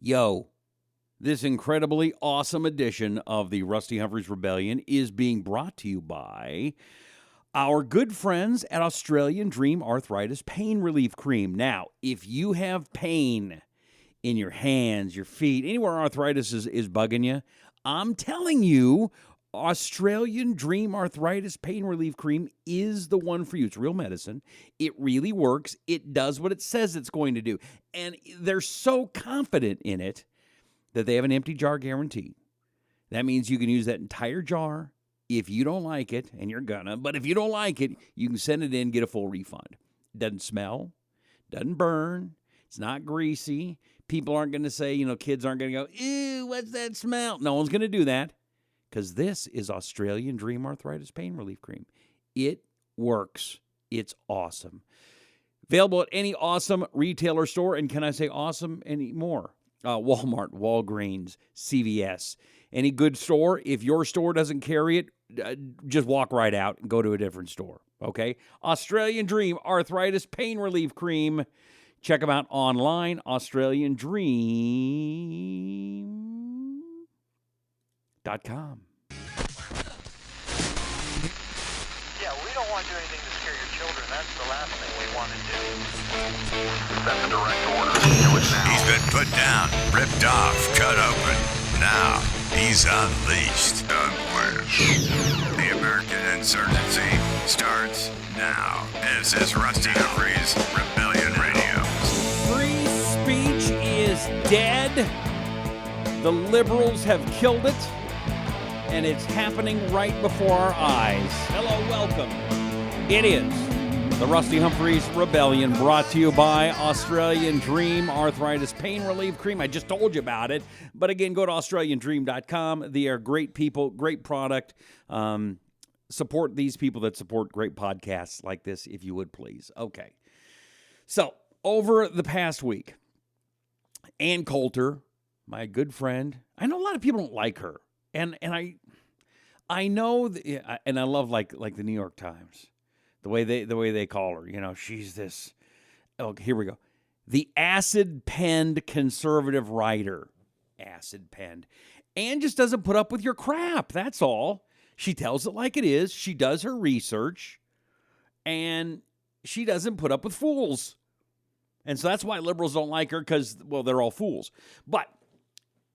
Yo, this incredibly awesome edition of the Rusty Humphries Rebellion is being brought to you by our good friends at Australian Dream Arthritis Pain Relief Cream. Now, if you have pain in your hands, your feet, anywhere arthritis is bugging you, I'm telling you, Australian Dream Arthritis Pain Relief Cream is the one for you. It's real medicine. It really works. It does what it says it's going to do. And they're so confident in it that they have an empty jar guarantee. That means you can use that entire jar if you don't like it, and you're gonna, but if you don't like it, you can send it in, get a full refund. It doesn't smell, doesn't burn, it's not greasy. People aren't going to say, kids aren't going to go, ew, what's that smell? No one's going to do that because this is Australian Dream Arthritis Pain Relief Cream. It works. It's awesome. Available at any awesome retailer store, and can I say awesome anymore? Walmart, Walgreens, CVS, any good store. If your store doesn't carry it, just walk right out and go to a different store, okay? Australian Dream Arthritis Pain Relief Cream. Check them out online, AustralianDream.com. Yeah, we don't want to do anything to scare your children. That's the last thing we want to do. That's a direct order. Do it now. He's been put down, ripped off, cut open. Now, he's unleashed. Unleashed. The American insurgency starts now. This is Rusty Humphries Rebellion Radio. Free speech is dead. The liberals have killed it, and it's happening right before our eyes. Hello, welcome. It is the Rusty Humphries Rebellion, brought to you by Australian Dream Arthritis Pain Relief Cream. I just told you about it, but again, go to AustralianDream.com. They are great people, great product. Support these people that support great podcasts like this, if you would please. Okay. So, over the past week, Ann Coulter, my good friend, I know a lot of people don't like her, and I know, and I love like the New York Times, the way they call her. She's this. Oh, here we go. The acid-penned conservative writer, acid-penned, Ann just doesn't put up with your crap. That's all. She tells it like it is. She does her research, and she doesn't put up with fools. And so that's why liberals don't like her, because, well, they're all fools. But,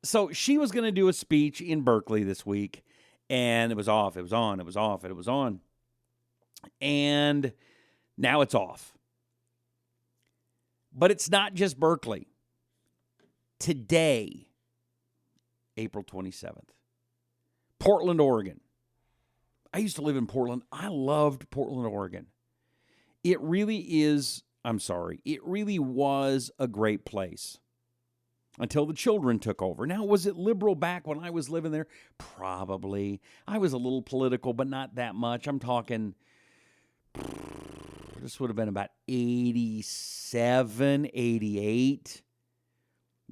so she was going to do a speech in Berkeley this week, and it was off, it was on, it was off, it was on. And now it's off. But it's not just Berkeley. Today, April 27th, Portland, Oregon. I used to live in Portland. I loved Portland, Oregon. It really was a great place until the children took over. Now, was it liberal back when I was living there? Probably. I was a little political, but not that much. I'm talking, this would have been about 87, 88.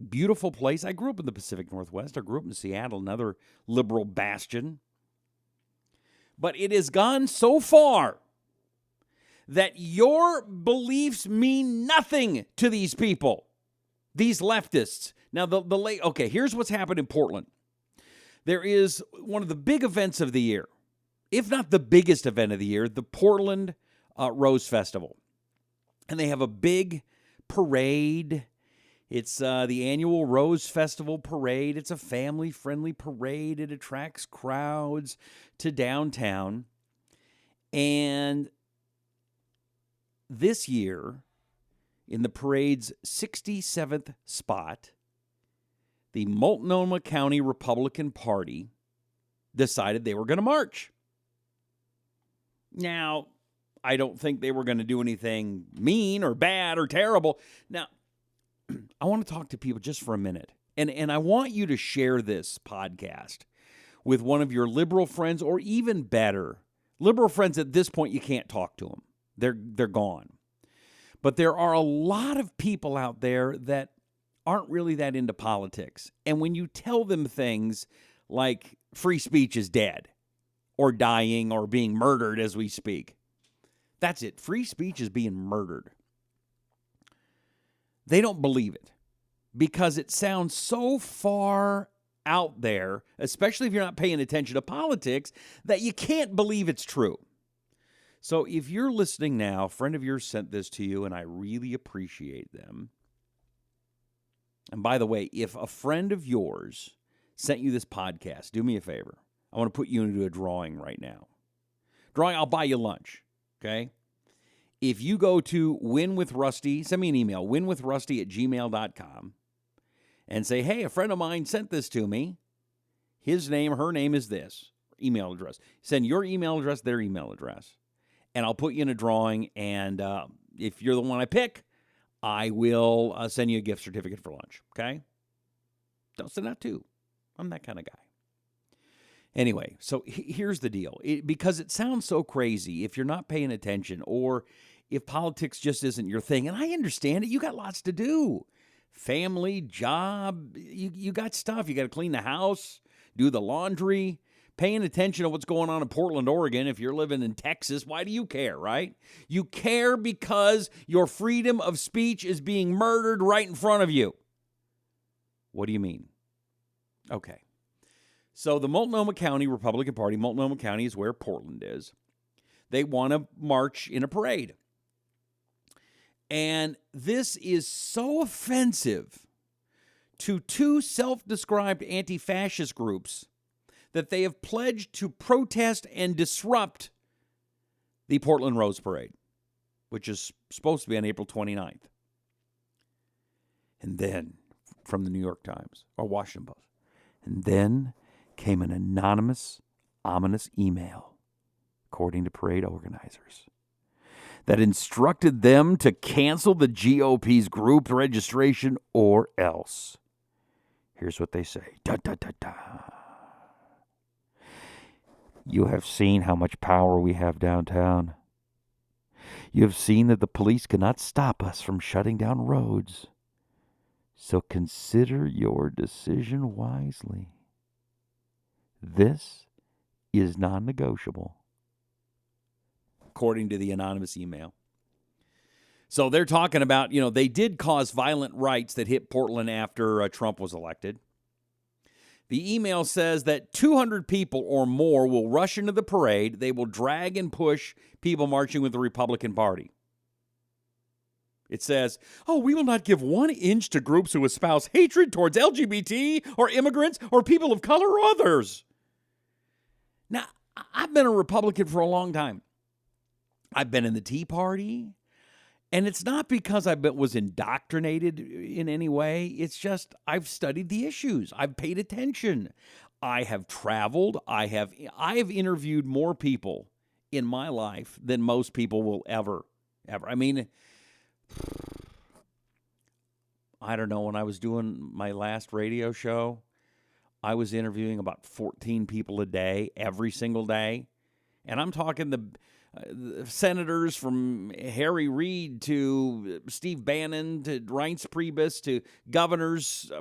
Beautiful place. I grew up in the Pacific Northwest. I grew up in Seattle, another liberal bastion. But it has gone so far that your beliefs mean nothing to these people, these leftists. Now, okay, here's what's happened in Portland. There is one of the big events of the year, if not the biggest event of the year, the Portland Rose Festival. And they have a big parade. It's the annual Rose Festival parade. It's a family-friendly parade. It attracts crowds to downtown. And this year, in the parade's 67th spot, the Multnomah County Republican Party decided they were going to march. Now, I don't think they were going to do anything mean or bad or terrible. Now, I want to talk to people just for a minute, and I want you to share this podcast with one of your liberal friends, or even better, liberal friends at this point, you can't talk to them. They're gone. But there are a lot of people out there that aren't really that into politics. And when you tell them things like free speech is dead or dying or being murdered as we speak, that's it. Free speech is being murdered. They don't believe it. because it sounds so far out there, especially if you're not paying attention to politics, that you can't believe it's true. So if you're listening now, a friend of yours sent this to you, and I really appreciate them. And by the way, if a friend of yours sent you this podcast, do me a favor. I want to put you into a drawing right now. Drawing, I'll buy you lunch, okay? If you go to winwithrusty, send me an email, winwithrusty@gmail.com, and say, hey, a friend of mine sent this to me. His name, her name is this, email address. Send your email address, their email address, and I'll put you in a drawing, and if you're the one I pick, I will send you a gift certificate for lunch, okay? Don't send that too. I'm that kind of guy. Anyway, so here's the deal. Because it sounds so crazy if you're not paying attention or if politics just isn't your thing, and I understand it, you got lots to do. Family, job, you got stuff. You got to clean the house, do the laundry, paying attention to what's going on in Portland, Oregon. If you're living in Texas, why do you care, right? You care because your freedom of speech is being murdered right in front of you. What do you mean? Okay. So the Multnomah County Republican Party, Multnomah County is where Portland is. They want to march in a parade. And this is so offensive to two self-described anti-fascist groups that they have pledged to protest and disrupt the Portland Rose Parade, which is supposed to be on April 29th. And then, from the New York Times, or Washington Post, and then came an anonymous, ominous email, according to parade organizers, that instructed them to cancel the GOP's group registration or else. Here's what they say. Da, da, da, da. You have seen how much power we have downtown. You have seen that the police cannot stop us from shutting down roads. So consider your decision wisely. This is non-negotiable, according to the anonymous email. So they're talking about, they did cause violent riots that hit Portland after Trump was elected. The email says that 200 people or more will rush into the parade. They will drag and push people marching with the Republican Party. It says, we will not give 1 inch to groups who espouse hatred towards LGBT or immigrants or people of color or others. Now, I've been a Republican for a long time. I've been in the Tea Party, and it's not because I was indoctrinated in any way. It's just I've studied the issues. I've paid attention. I have traveled. I have interviewed more people in my life than most people will ever. I mean, I don't know. When I was doing my last radio show, I was interviewing about 14 people a day, every single day. And I'm talking the senators from Harry Reid to Steve Bannon to Reince Priebus to governors,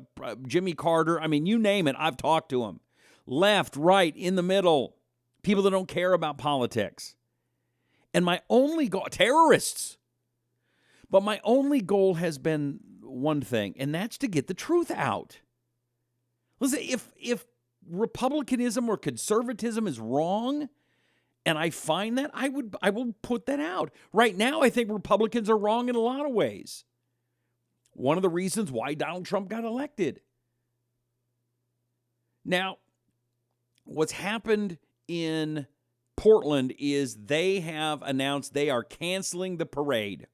Jimmy Carter. I mean, you name it, I've talked to them. Left, right, in the middle, people that don't care about politics. And my only goal, terrorists. But my only goal has been one thing, and that's to get the truth out. Listen, if republicanism or conservatism is wrong, and I find that, I will put that out. Right now, I think Republicans are wrong in a lot of ways. One of the reasons why Donald Trump got elected. Now, what's happened in Portland is they have announced they are canceling the parade.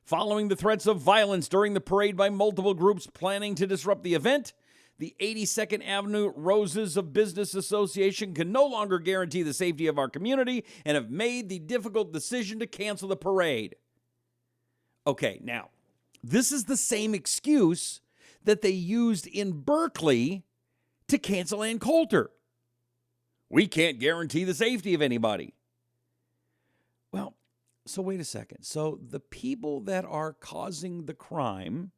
Following the threats of violence during the parade by multiple groups planning to disrupt the event, the 82nd Avenue Roses of Business Association can no longer guarantee the safety of our community and have made the difficult decision to cancel the parade. Okay, now, this is the same excuse that they used in Berkeley to cancel Ann Coulter. We can't guarantee the safety of anybody. Well, so wait a second. So the people that are causing the crime,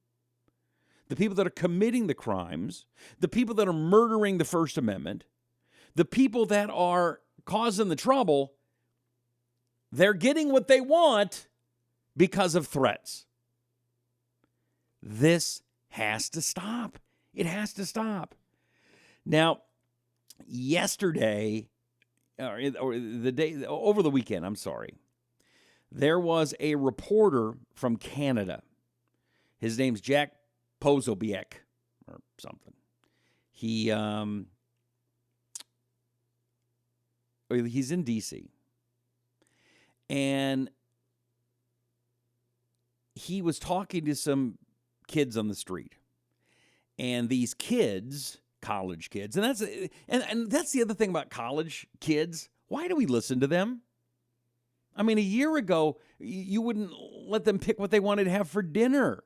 the people that are committing the crimes, the people that are murdering the First Amendment, the people that are causing the trouble, they're getting what they want because of threats. This has to stop. It has to stop. Now, yesterday, or the day over the weekend, I'm sorry, there was a reporter from Canada. His name's Jack Posobiec or something. He's in D.C. And he was talking to some kids on the street. And these kids, college kids, and that's the other thing about college kids. Why do we listen to them? I mean, a year ago, you wouldn't let them pick what they wanted to have for dinner.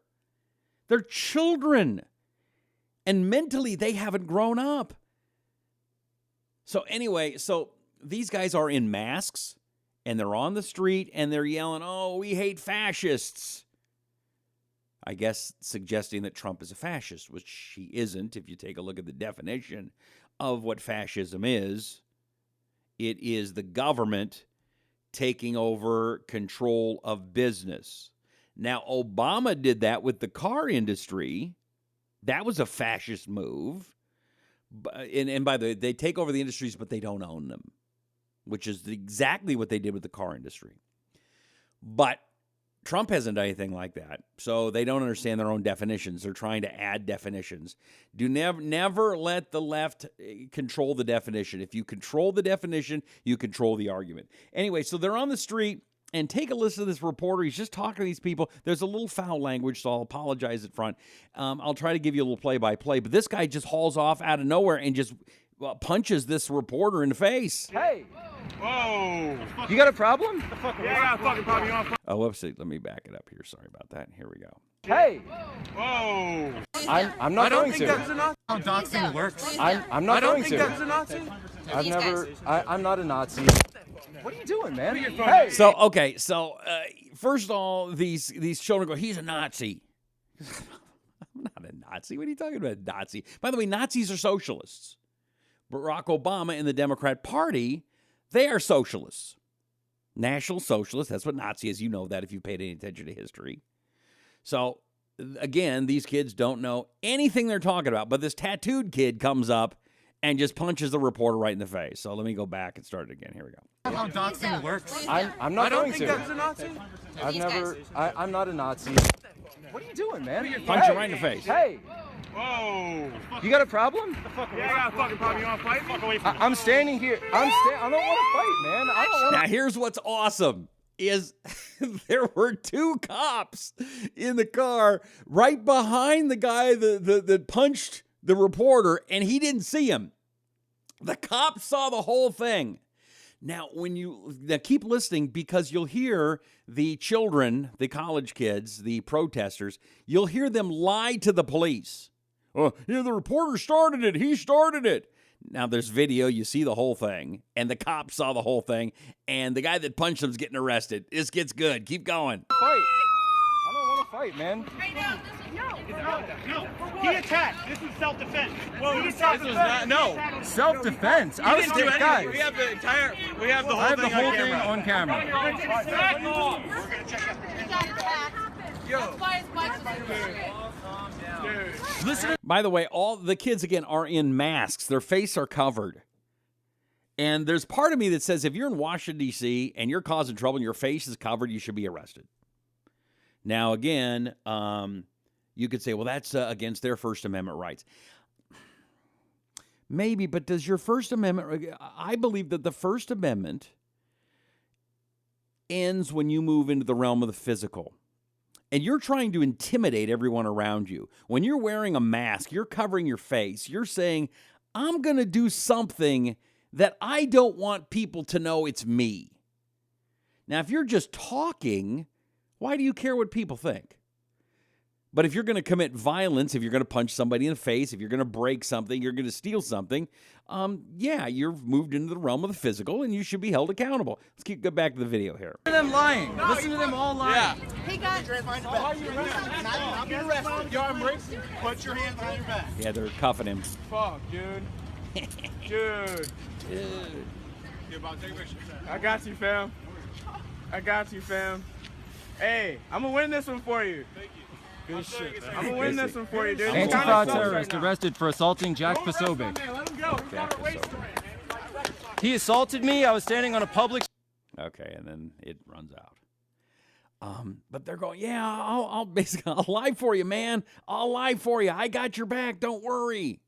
They're children. And mentally, they haven't grown up. So anyway, these guys are in masks, and they're on the street, and they're yelling, "Oh, we hate fascists." I guess suggesting that Trump is a fascist, which he isn't. If you take a look at the definition of what fascism is, it is the government taking over control of business. Now, Obama did that with the car industry. That was a fascist move. And by the way, they take over the industries, but they don't own them, which is exactly what they did with the car industry. But Trump hasn't done anything like that, so they don't understand their own definitions. They're trying to add definitions. Do never let the left control the definition. If you control the definition, you control the argument. Anyway, so they're on the street, and take a listen to this reporter. He's just talking to these people. There's a little foul language, so I'll apologize at front. I'll try to give you a little play-by-play, but this guy just hauls off out of nowhere and just punches this reporter in the face. Hey! Whoa! You got a problem? Yeah, I got a fucking problem. Oh, whoops. Let me back it up here. Sorry about that. Here we go. Hey! Whoa! I'm not going to. How doxing works. I'm not going to. a Nazi. I'm not a Nazi. What are you doing, man? Hey! So first of all, these children go, "He's a Nazi." I'm not a Nazi. What are you talking about, Nazi? By the way, Nazis are socialists. Barack Obama and the Democrat Party, they are socialists. National socialists. That's what Nazi is. You know that if you paid any attention to history. So, again, these kids don't know anything they're talking about. But this tattooed kid comes up and just punches the reporter right in the face. So let me go back and start it again. Here we go. How doxing works. I'm not going to. a Nazi. I'm not a Nazi. What are you doing, man? Punch him right in the face. Hey! Whoa! You got a problem? Yeah, I got a fucking problem. You want to fight? Fuck away from me. I'm standing here. I don't want to fight, man. I don't want Now, here's what's awesome is there were two cops in the car right behind the guy that punched the reporter, and he didn't see him. The cops saw the whole thing. Now, keep listening, because you'll hear the children, the college kids, the protesters, you'll hear them lie to the police. "Oh, yeah, the reporter started it. He started it." Now, there's video. You see the whole thing, and the cops saw the whole thing, and the guy that punched him is getting arrested. This gets good. Keep going. to fight. I don't want to fight, man. No. He attacked. This is self-defense. Well, This is not self-defense. I was didn't do guys. anything. We have the I have the whole thing thing on camera. We're gonna check out. That's why his bike's on. Listen. By the way, all the kids, again, are in masks. Their faces are covered. And there's part of me that says if you're in Washington, D.C., and you're causing trouble and your face is covered, you should be arrested. Now, again, you could say, well, that's against their First Amendment rights. Maybe, but does your First Amendment... I believe that the First Amendment ends when you move into the realm of the physical. And you're trying to intimidate everyone around you. When you're wearing a mask, you're covering your face. You're saying, I'm going to do something that I don't want people to know it's me. Now, if you're just talking, why do you care what people think? But if you're going to commit violence, if you're going to punch somebody in the face, if you're going to break something, you're going to steal something, you're moved into the realm of the physical, and you should be held accountable. Let's go back to the video here. Listen to them lying. Listen to them all lying. Yeah. He got. Not get arrested. Yo, I'm breaking. Put your hands behind your back. Yeah, they're cuffing him. Fuck, dude. Dude. You about to take a picture? I got you, fam. Hey, I'm gonna win this one for you. Thank you. Good shit, man. I'm gonna win this one for you, dude. Antifa terrorist arrested for assaulting Jack Posobiec. Let him go. He's not a waster. He assaulted me. I was standing on a public. Okay, and then it runs out. But they're going, yeah, I'll basically, I'll lie for you, man. I'll lie for you. I got your back. Don't worry.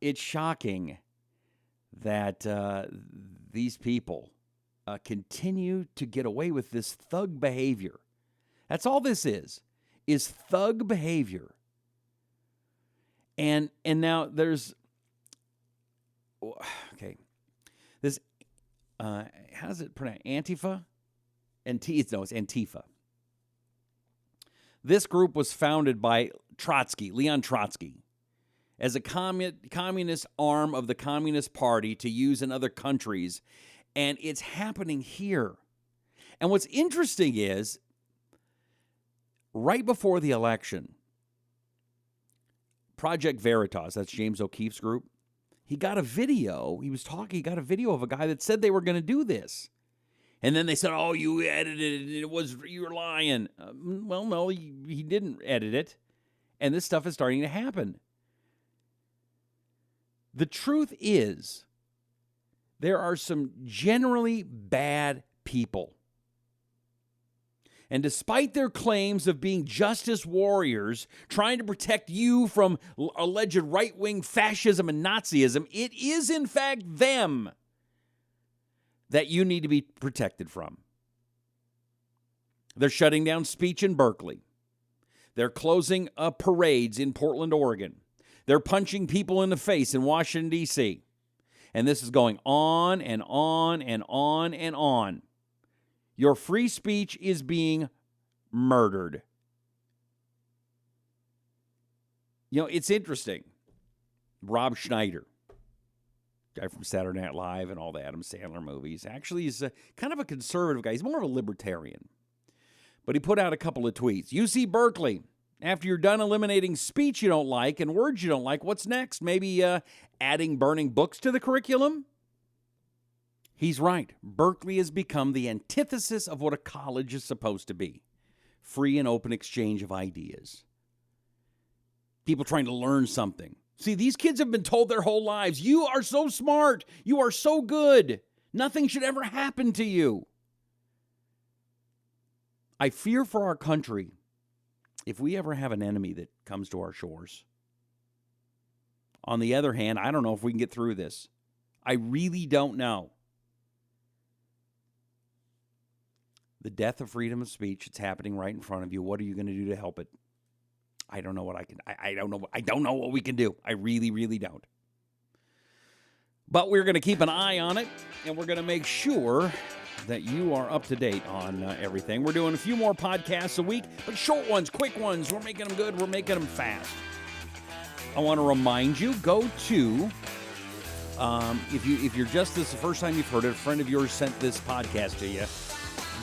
It's shocking that these people continue to get away with this thug behavior. That's all this is thug behavior. And now there's, okay, this, how's it pronounced? Antifa? It's Antifa. This group was founded by Leon Trotsky, as a communist arm of the Communist Party to use in other countries, and it's happening here. And what's interesting is, right before the election, Project Veritas, that's James O'Keefe's group, he got a video of a guy that said they were going to do this. And then they said, oh, you edited it, you were lying. Well, no, he didn't edit it. And this stuff is starting to happen. The truth is, there are some generally bad people. And despite their claims of being justice warriors, trying to protect you from alleged right-wing fascism and Nazism, it is in fact them that you need to be protected from. They're shutting down speech in Berkeley. They're closing parades in Portland, Oregon. They're punching people in the face in Washington, D.C. And this is going on and on and on and on. Your free speech is being murdered. You know, it's interesting. Rob Schneider, guy from Saturday Night Live and all the Adam Sandler movies, actually is kind of a conservative guy. He's more of a libertarian. But he put out a couple of tweets. UC Berkeley, after you're done eliminating speech you don't like and words you don't like, what's next? Maybe adding burning books to the curriculum? He's right. Berkeley has become the antithesis of what a college is supposed to be. Free and open exchange of ideas. People trying to learn something. See, these kids have been told their whole lives, you are so smart, you are so good, nothing should ever happen to you. I fear for our country if we ever have an enemy that comes to our shores. On the other hand, I don't know if we can get through this. I really don't know. The death of freedom of speech, it's happening right in front of you. What are you going to do to help it? I don't know what I don't know what we can do. I really, really don't. But we're going to keep an eye on it, and we're going to make sure that you are up to date on everything. We're doing a few more podcasts a week, but short ones, quick ones. We're making them good. We're making them fast. I want to remind you, go to, if you're just this the first time you've heard it, a friend of yours sent this podcast to you,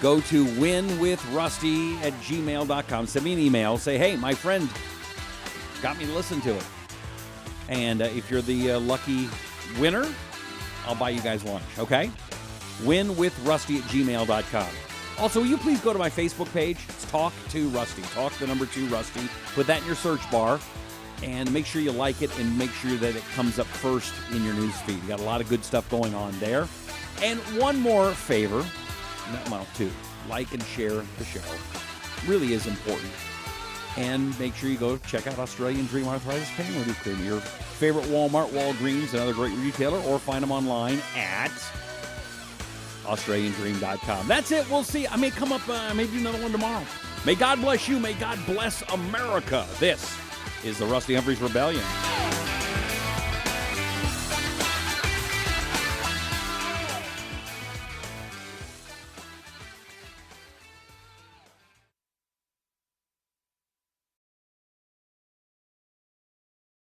go to winwithrusty@gmail.com. Send me an email. Say, hey, my friend got me to listen to it. And if you're the lucky winner, I'll buy you guys lunch, okay? winwithrusty@gmail.com. Also, will you please go to my Facebook page? It's Talk to Rusty. Talk the number 2 Rusty. Put that in your search bar. And make sure you like it and make sure that it comes up first in your news feed. You got a lot of good stuff going on there. And one more favor. Well, 2. Like and share the show. Really is important. And make sure you go check out Australian Dream Arthritis Pain Relief Cream, your favorite Walmart, Walgreens, and other great retailer, or find them online at AustralianDream.com. That's it. We'll see. I may come up, maybe another one tomorrow. May God bless you. May God bless America. This is the Rusty Humphries Rebellion.